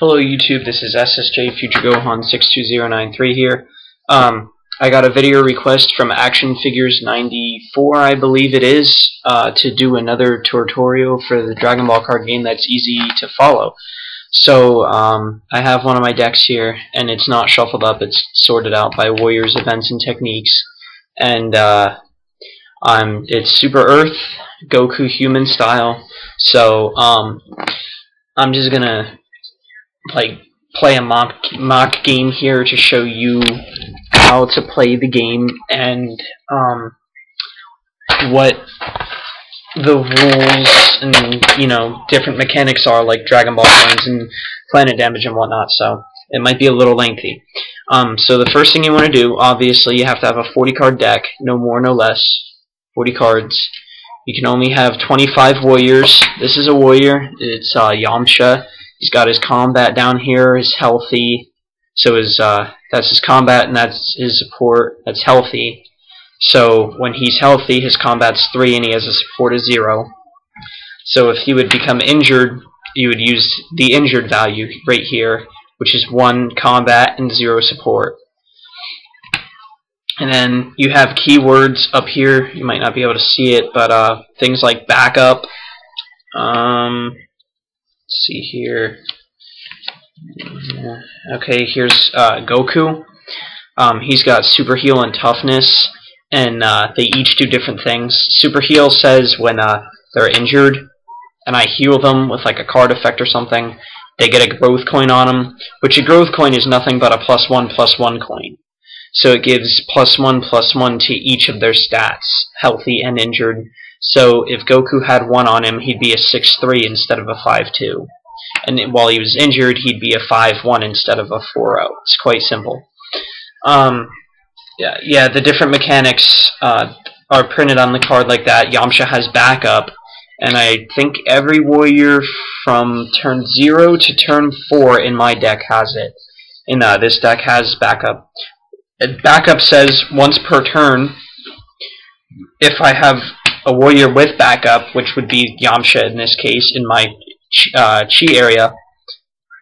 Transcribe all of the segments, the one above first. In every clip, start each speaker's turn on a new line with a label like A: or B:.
A: Hello YouTube, this is SSJ Future Gohan 62093 here. I got a video request from Action Figures 94, I believe it is, to do another tutorial for the Dragon Ball card game that's easy to follow. So I have one of my decks here, and it's not shuffled up, it's sorted out by Warriors, Events, and Techniques. And it's Super Earth, Goku Human style. So I'm just gonna play a mock game here to show you how to play the game and what the rules and different mechanics are, like Dragon Ball coins and planet damage and whatnot. So it might be a little lengthy. So the first thing you want to do, obviously, you have to have a 40 card deck, no more, no less. 40 cards. You can only have 25 warriors. This is a warrior. It's Yamcha. He's got his combat down here, is healthy. So that's his combat, and that's his support. That's healthy. So when he's healthy, his combat's 3, and he has a support of 0. So if he would become injured, you would use the injured value right here, which is 1 combat and 0 support. And then you have keywords up here. You might not be able to see it, but things like backup. Let's see here. Okay, here's Goku. He's got Super Heal and Toughness, and they each do different things. Super Heal says when they're injured, and I heal them with like a card effect or something, they get a growth coin on them, which a growth coin is nothing but a +1/+1 coin. So it gives +1/+1 to each of their stats, healthy and injured. So if Goku had 1 on him, he'd be a 6-3 instead of a 5-2. And while he was injured, he'd be a 5-1 instead of a 4-0. It's quite simple. Yeah, the different mechanics are printed on the card like that. Yamcha has backup, and I think every warrior from turn 0 to turn 4 in my deck has it. And this deck has backup. Backup says once per turn, if I have a warrior with backup, which would be Yamcha in this case, in my chi area,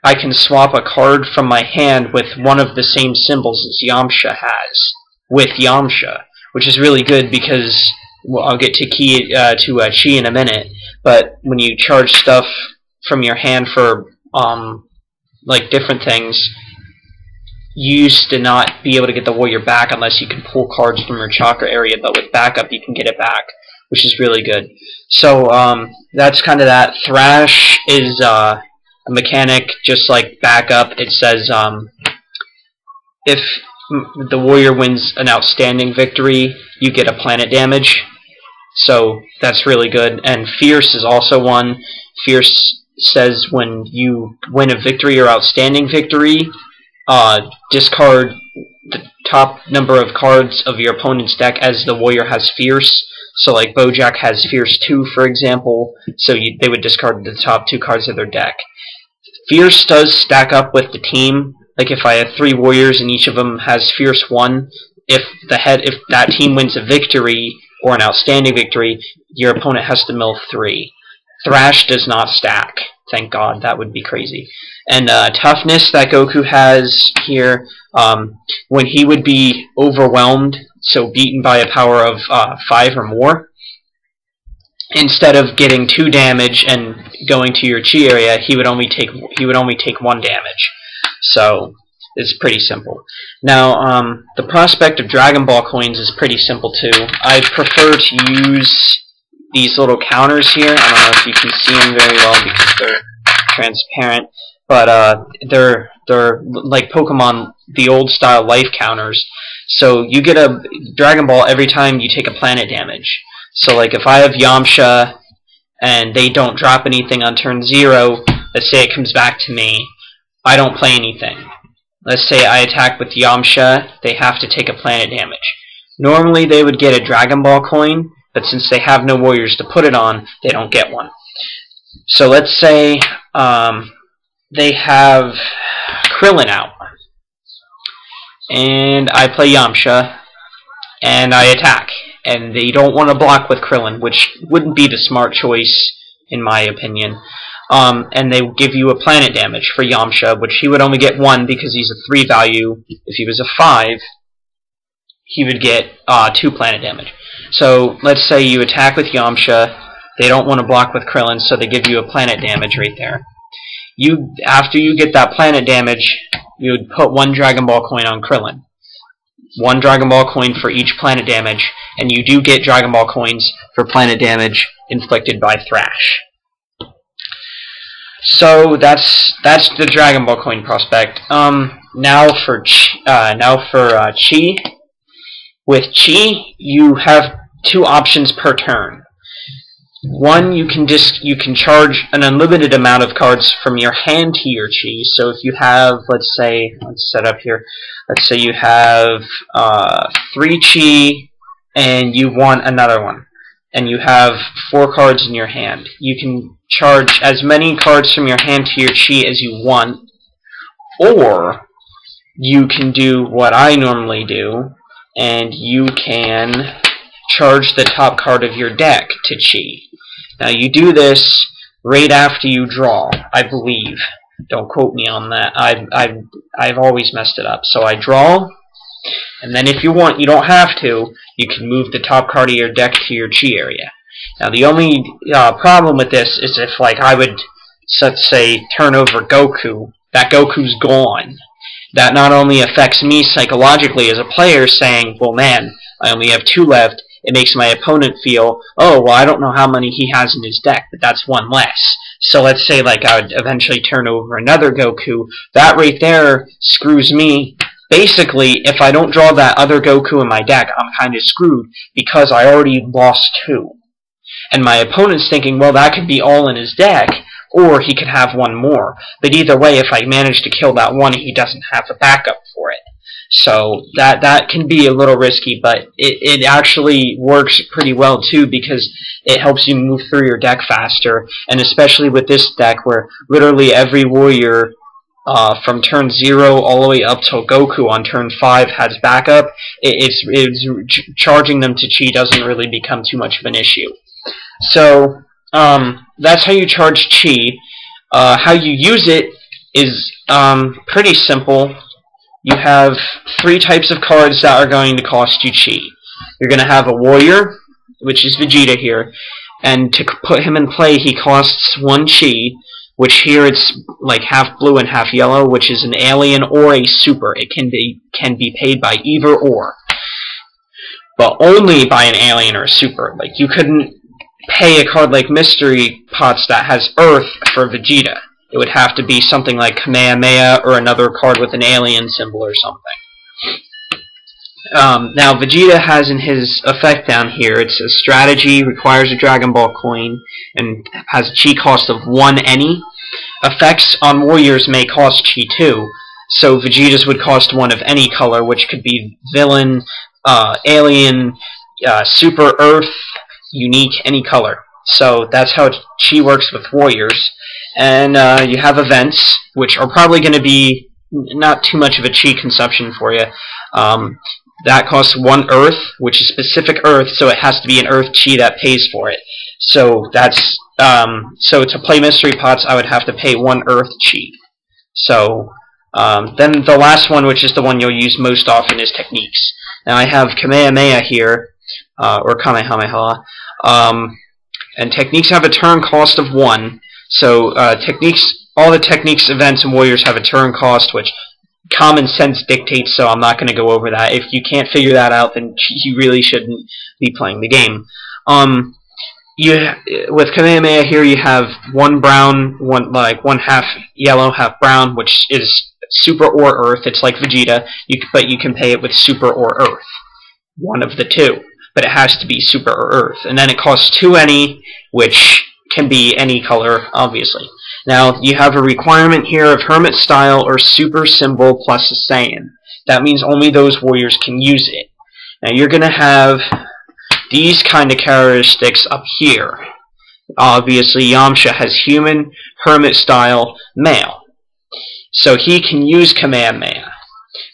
A: I can swap a card from my hand with one of the same symbols as Yamcha has, with Yamcha, which is really good because, well, I'll get to chi in a minute, but when you charge stuff from your hand for like different things, you used to not be able to get the warrior back unless you can pull cards from your chakra area, but with backup you can get it back, which is really good. So that's kind of that. Thrash is a mechanic just like backup. It says if the warrior wins an outstanding victory, you get a planet damage. So that's really good. And Fierce is also one. Fierce says when you win a victory or outstanding victory, discard the top number of cards of your opponent's deck as the warrior has Fierce. So like Bojack has Fierce 2, for example, so they would discard the top 2 cards of their deck. Fierce does stack up with the team. Like if I have 3 warriors and each of them has Fierce 1, if that team wins a victory or an outstanding victory, your opponent has to mill 3. Thrash does not stack. Thank God, that would be crazy. And Toughness that Goku has here, when he would be overwhelmed, so beaten by a power of 5 or more, instead of getting 2 damage and going to your chi area, he would only take 1 damage. So it's pretty simple. Now the prospect of Dragon Ball coins is pretty simple too. I prefer to use these little counters here. I don't know if you can see them very well because they're transparent, but they're like Pokemon, the old style life counters. So you get a Dragon Ball every time you take a planet damage. So like if I have Yamcha and they don't drop anything on turn 0, let's say it comes back to me, I don't play anything. Let's say I attack with Yamcha, they have to take a planet damage. Normally they would get a Dragon Ball coin, but since they have no warriors to put it on, they don't get one. So let's say they have Krillin out, and I play Yamcha, and I attack, and they don't want to block with Krillin, which wouldn't be the smart choice in my opinion. and they give you a planet damage for Yamcha, which he would only get 1 because he's a 3 value. If he was a 5, he would get 2 planet damage. So let's say you attack with Yamcha. They don't want to block with Krillin, so they give you a planet damage right there. After you get that planet damage, you would put 1 Dragon Ball coin on Krillin. 1 Dragon Ball coin for each planet damage, and you do get Dragon Ball coins for planet damage inflicted by Thrash. So that's the Dragon Ball coin prospect. Now for Chi. With Chi, you have 2 options per turn. One, you can charge an unlimited amount of cards from your hand to your Chi. So if you have, let's set up here. Let's say you have 3 Chi and you want another one, and you have 4 cards in your hand. You can charge as many cards from your hand to your Chi as you want, or you can do what I normally do, and you can charge the top card of your deck to Chi. Now you do this right after you draw, I believe. Don't quote me on that. I've always messed it up. So I draw, and then if you want, you don't have to, you can move the top card of your deck to your Chi area. Now the only problem with this is if, like, I would, let's say, turn over Goku, that Goku's gone. That not only affects me psychologically as a player, saying, well, man, I only have 2 left. It makes my opponent feel, oh, well, I don't know how many he has in his deck, but that's 1 less. So let's say, like, I would eventually turn over another Goku. That right there screws me. Basically, if I don't draw that other Goku in my deck, I'm kind of screwed because I already lost 2. And my opponent's thinking, well, that could be all in his deck, or he could have 1 more. But either way, if I manage to kill that 1, he doesn't have a backup for it. So that can be a little risky, but it actually works pretty well too, because it helps you move through your deck faster, and especially with this deck where literally every warrior from turn 0 all the way up till Goku on turn 5 has backup, charging them to Chi doesn't really become too much of an issue. So that's how you charge Chi. How you use it is pretty simple. You have 3 types of cards that are going to cost you Chi. You're going to have a warrior, which is Vegeta here, and to put him in play he costs 1 Chi, which here it's like half blue and half yellow, which is an alien or a super. It can be paid by either or, but only by an alien or a super. Like, you couldn't pay a card like Mystery Pots that has Earth for Vegeta. It would have to be something like Kamehameha or another card with an alien symbol or something. Now, Vegeta has in his effect down here, it's a strategy, requires a Dragon Ball coin, and has a Chi cost of 1 any. Effects on warriors may cost Chi too, so Vegeta's would cost 1 of any color, which could be villain, alien, super Earth, unique, any color. So that's how Chi works with warriors. And you have events, which are probably going to be not too much of a Chi consumption for you. That costs 1 Earth, which is specific Earth, so it has to be an Earth Chi that pays for it. So that's so to play Mystery Pots, I would have to pay 1 Earth Chi. So then the last one, which is the one you'll use most often, is Techniques. Now I have Kamehameha here, or Kamehameha, and Techniques have a turn cost of 1. So all the Techniques events and warriors have a turn cost, which common sense dictates, so I'm not going to go over that. If you can't figure that out, then you really shouldn't be playing the game. With Kamehameha here, you have 1 brown, 1 half yellow, half brown, which is super or Earth. It's like Vegeta, but you can pay it with super or Earth. One of the 2. But it has to be super or Earth. And then it costs 2 any, which can be any color, obviously. Now, you have a requirement here of Hermit Style or Super Symbol plus a Saiyan. That means only those warriors can use it. Now, you're going to have these kind of characteristics up here. Obviously, Yamcha has Human, Hermit Style, Male. So he can use Kamehameha.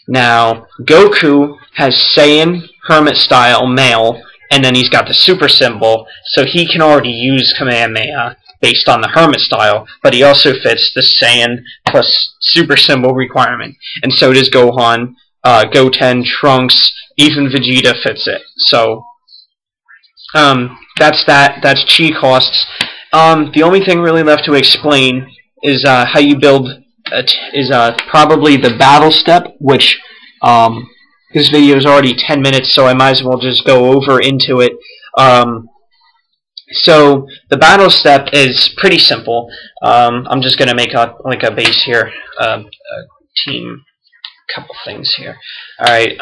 A: Now, Goku has Saiyan, Hermit Style, Male, and then he's got the Super Symbol, so he can already use Kamehameha, based on the Hermit style, but he also fits the Saiyan plus Super Symbol requirement. And so does Gohan, Goten, Trunks, even Vegeta fits it. So, that's that. That's chi costs. The only thing really left to explain is how you build probably the battle step, which this video is already 10 minutes, so I might as well just go over into it. So the battle step is pretty simple. I'm just gonna make like a base here, team, couple things here. All right,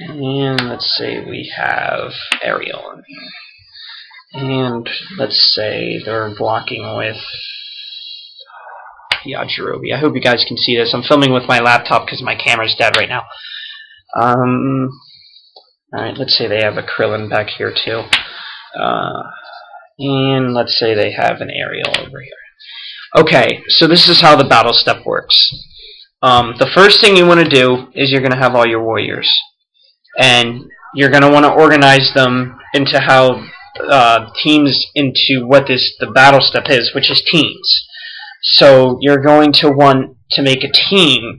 A: and let's say we have Ariel in here, and let's say they're blocking with Yajirobe. I hope you guys can see this. I'm filming with my laptop because my camera's dead right now. Alright, let's say they have a Krillin back here too. And let's say they have an Ariel over here. Okay, so this is how the battle step works. The first thing you want to do is you're going to have all your warriors. And you're going to want to organize them into how teams into what the battle step is, which is teams. So you're going to want to make a team,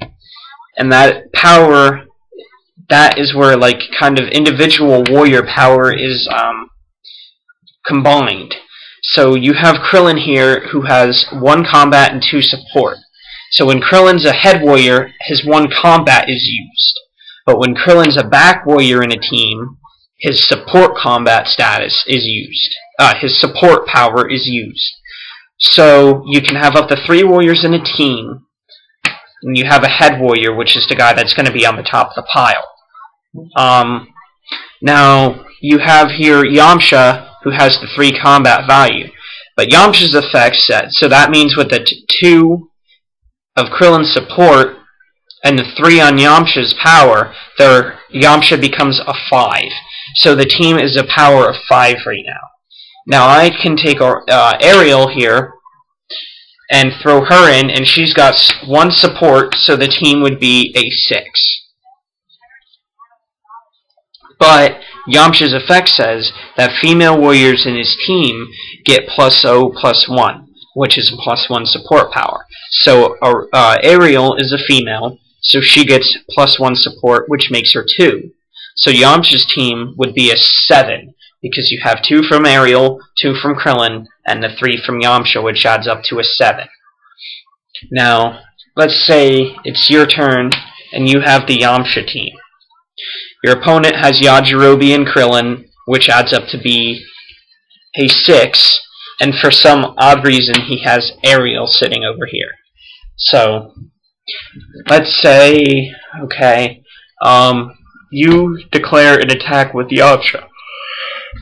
A: and that power, that is where like kind of individual warrior power is combined. So you have Krillin here who has 1 combat and 2 support. So when Krillin's a head warrior, his 1 combat is used. But when Krillin's a back warrior in a team, his support combat status is used. His support power is used. So you can have up to 3 warriors in a team, and you have a head warrior, which is the guy that's going to be on the top of the pile. Now, you have here Yamcha, who has the 3 combat value. But Yamcha's effect set, so that means with the 2 of Krillin's support and the 3 on Yamcha's power, Yamcha becomes a 5. So the team is a power of 5 right now. Now I can take Ariel here and throw her in, and she's got 1 support, so the team would be a 6. But Yamcha's effect says that female warriors in his team get +0/+1, which is a +1 support power. So Ariel is a female, so she gets +1 support, which makes her 2. So Yamcha's team would be a 7, because you have 2 from Ariel, 2 from Krillin, and the 3 from Yamcha, which adds up to a 7. Now, let's say it's your turn, and you have the Yamcha team. Your opponent has Yajirobe and Krillin, which adds up to be a 6, and for some odd reason he has Ariel sitting over here. So, let's say, okay, you declare an attack with Yamcha.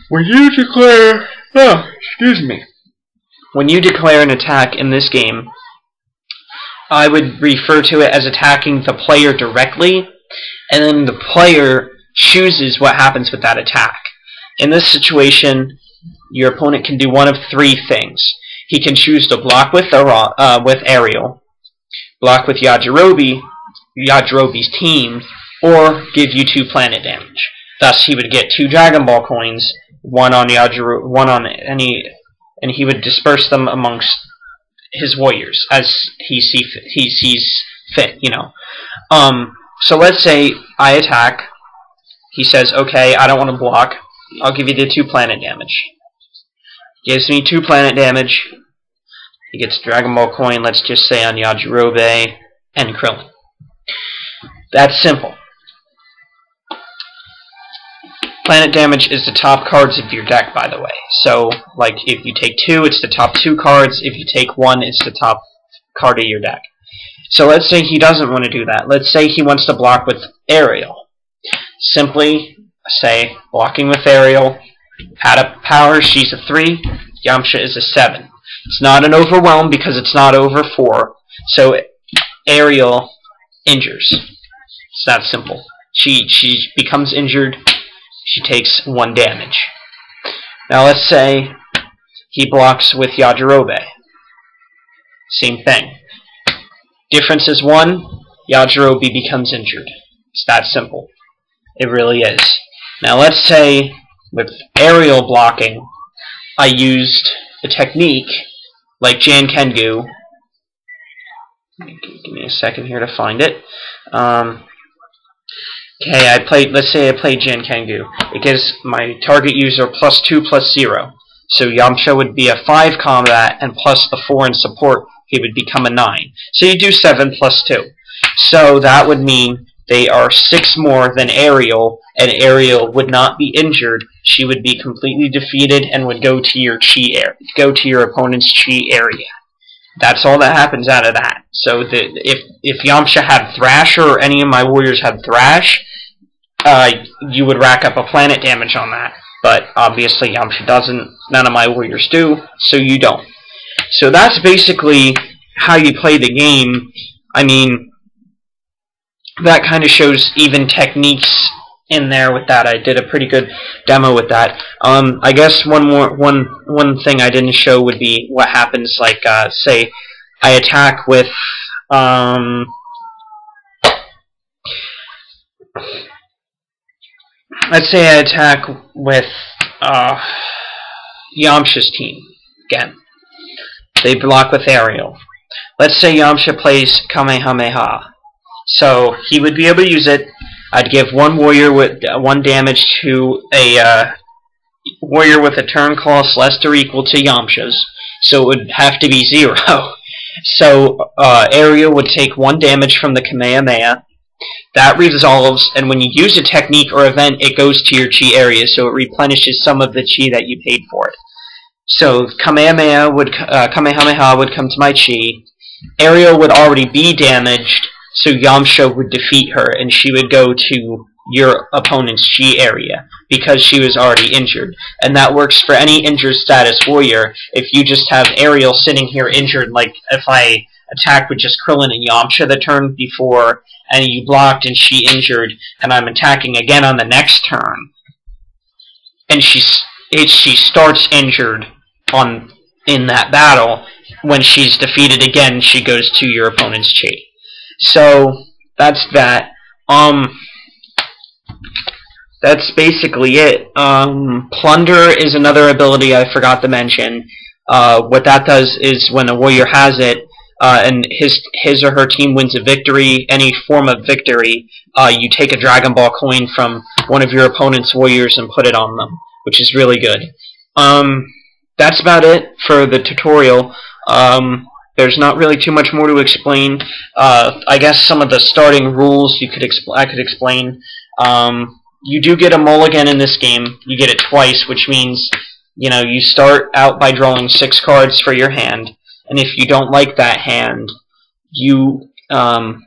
A: When you declare an attack in this game, I would refer to it as attacking the player directly, and then the player chooses what happens with that attack. In this situation, your opponent can do one of 3 things. He can choose to block with Ariel, block with Yajirobe's team, or give you 2 planet damage. Thus, he would get 2 Dragon Ball coins, 1 on Yajirobe, 1 on any, and he would disperse them amongst his warriors as he sees fit, you know. So let's say I attack. He says, okay, I don't want to block. I'll give you the 2 planet damage. Gives me 2 planet damage. He gets a Dragon Ball coin, let's just say on Yajirobe and Krillin. That's simple. Planet damage is the top cards of your deck, by the way. So, like, if you take 2, it's the top 2 cards. If you take 1, it's the top card of your deck. So let's say he doesn't want to do that. Let's say he wants to block with Ariel. Simply say, blocking with Ariel, add up power, she's a 3, Yamcha is a 7. It's not an overwhelm because it's not over 4, so Ariel injures. It's that simple. She becomes injured, she takes 1 damage. Now let's say he blocks with Yajirobe. Same thing. Difference is 1, Yajirobe becomes injured. It's that simple. It really is. Now let's say with Ariel blocking, I used a technique like Jan Kengu. Give me a second here to find it. Okay, let's say I played Jan Kengu. It gives my target user +2/+0. So Yamcha would be a 5 combat, and plus the 4 in support, he would become a 9. So you do 7/2. So that would mean they are 6 more than Ariel, and Ariel would not be injured. She would be completely defeated and would go to your go to your opponent's chi area. That's all that happens out of that. So if Yamcha had Thrash or any of my warriors had Thrash, you would rack up a planet damage on that. But obviously Yamcha doesn't, none of my warriors do, so you don't. So that's basically how you play the game. I mean, that kind of shows even techniques in there with that. I did a pretty good demo with that. I guess one thing I didn't show would be what happens, like, say, I attack with, let's say I attack with Yamcha's team again. They block with Ariel. Let's say Yamcha plays Kamehameha. So he would be able to use it. I'd give one warrior with 1 damage to a warrior with a turn cost less or equal to Yamcha's. So it would have to be 0. So Ariel would take 1 damage from the Kamehameha. That resolves, and when you use a technique or event, it goes to your chi area, so it replenishes some of the chi that you paid for it. So Kamehameha would come to my chi. Ariel would already be damaged, so Yamcha would defeat her, and she would go to your opponent's chi area, because she was already injured. And that works for any injured status warrior. If you just have Ariel sitting here injured, like if I attacked with just Krillin and Yamcha the turn before, and you blocked and she injured, and I'm attacking again on the next turn, and she starts injured in that battle, when she's defeated again, she goes to your opponent's chi. So that's that. That's basically it. Plunder is another ability I forgot to mention. What that does is when a warrior has it, and his or her team wins a victory, any form of victory, you take a Dragon Ball coin from one of your opponent's warriors and put it on them, which is really good. That's about it for the tutorial. There's not really too much more to explain. I guess some of the starting rules I could explain. You do get a mulligan in this game. You get it twice, which means you start out by drawing 6 cards for your hand. And if you don't like that hand, you can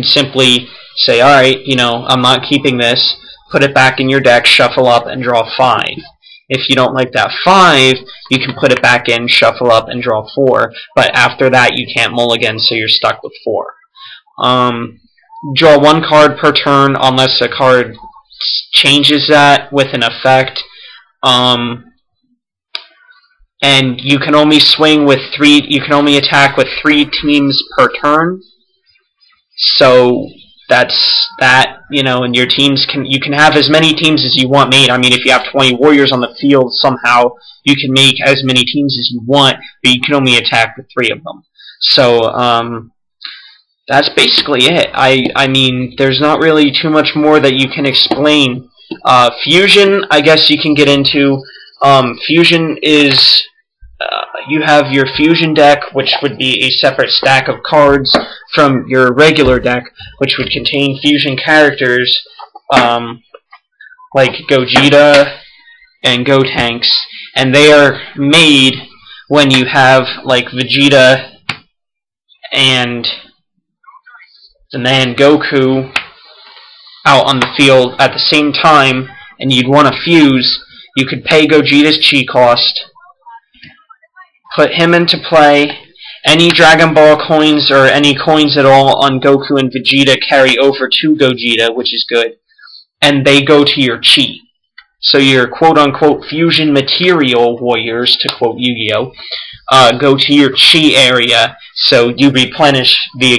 A: simply say, all right, I'm not keeping this. Put it back in your deck, shuffle up, and draw 5. If you don't like that 5, you can put it back in, shuffle up, and draw 4. But after that, you can't mulligan, so you're stuck with 4. Draw 1 card per turn, unless a card changes that with an effect. And you can only swing with 3. You can only attack with 3 teams per turn. So that's that. And your teams you can have as many teams as you want made. I mean, if you have 20 warriors on the field, somehow you can make as many teams as you want, but you can only attack with 3 of them. So that's basically it. I mean, there's not really too much more that you can explain. Fusion, I guess you can get into. Fusion is you have your fusion deck, which would be a separate stack of cards from your regular deck, which would contain fusion characters like Gogeta and Gotenks, and they are made when you have like Vegeta and the man Goku out on the field at the same time, and you'd want to fuse. You could pay Gogeta's chi cost, put him into play. Any Dragon Ball coins or any coins at all on Goku and Vegeta carry over to Gogeta, which is good, and they go to your chi. So your quote-unquote fusion material warriors, to quote Yu-Gi-Oh, go to your chi area, so you replenish the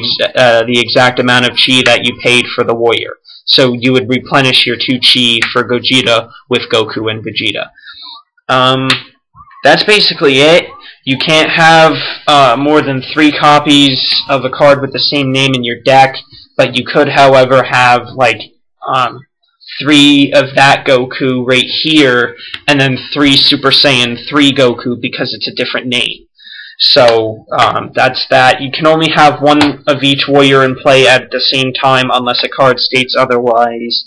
A: exact amount of chi that you paid for the warrior. So you would replenish your 2 chi for Gogeta with Goku and Vegeta. That's basically it. You can't have more than 3 copies of a card with the same name in your deck, but you could, however, have like 3 of that Goku right here, and then 3 Super Saiyan 3 Goku because it's a different name. So that's that. You can only have 1 of each warrior in play at the same time unless a card states otherwise.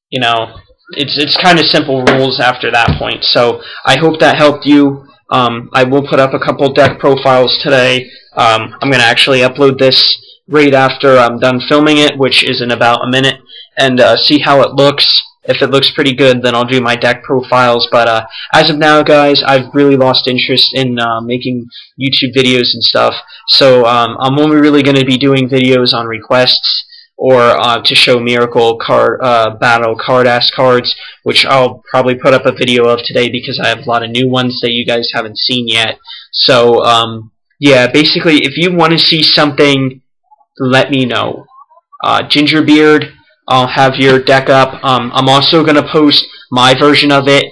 A: You know, it's kind of simple rules after that point. So I hope that helped you. I will put up a couple deck profiles today. I'm going to actually upload this right after I'm done filming it, which is in about a minute, and see how it looks. If it looks pretty good, then I'll do my deck profiles. But as of now, guys, I've really lost interest in making YouTube videos and stuff. So I'm only really going to be doing videos on requests or to show Miracle Battle card-ass cards, which I'll probably put up a video of today because I have a lot of new ones that you guys haven't seen yet. So yeah, basically, if you want to see something, let me know. Gingerbeard, I'll have your deck up. I'm also going to post my version of it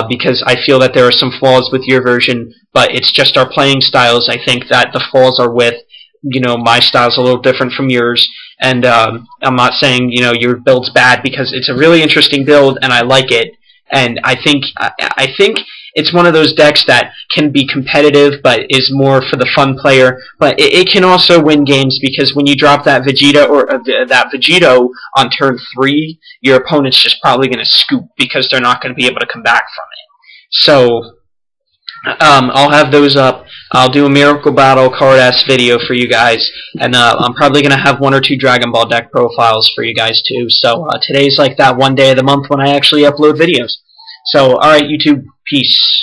A: because I feel that there are some flaws with your version, but it's just our playing styles. I think that the flaws are with, you know, my style's a little different from yours, and I'm not saying, you know, your build's bad because it's a really interesting build and I like it, and I think it's one of those decks that can be competitive but is more for the fun player, but it can also win games because when you drop that Vegeta or that Vegeto on turn 3, your opponent's just probably going to scoop because they're not going to be able to come back from it. So I'll have those up. I'll do a Miracle Battle card-ass video for you guys, and I'm probably going to have 1 or 2 Dragon Ball deck profiles for you guys too. So today's like that one day of the month when I actually upload videos. So alright, YouTube, peace.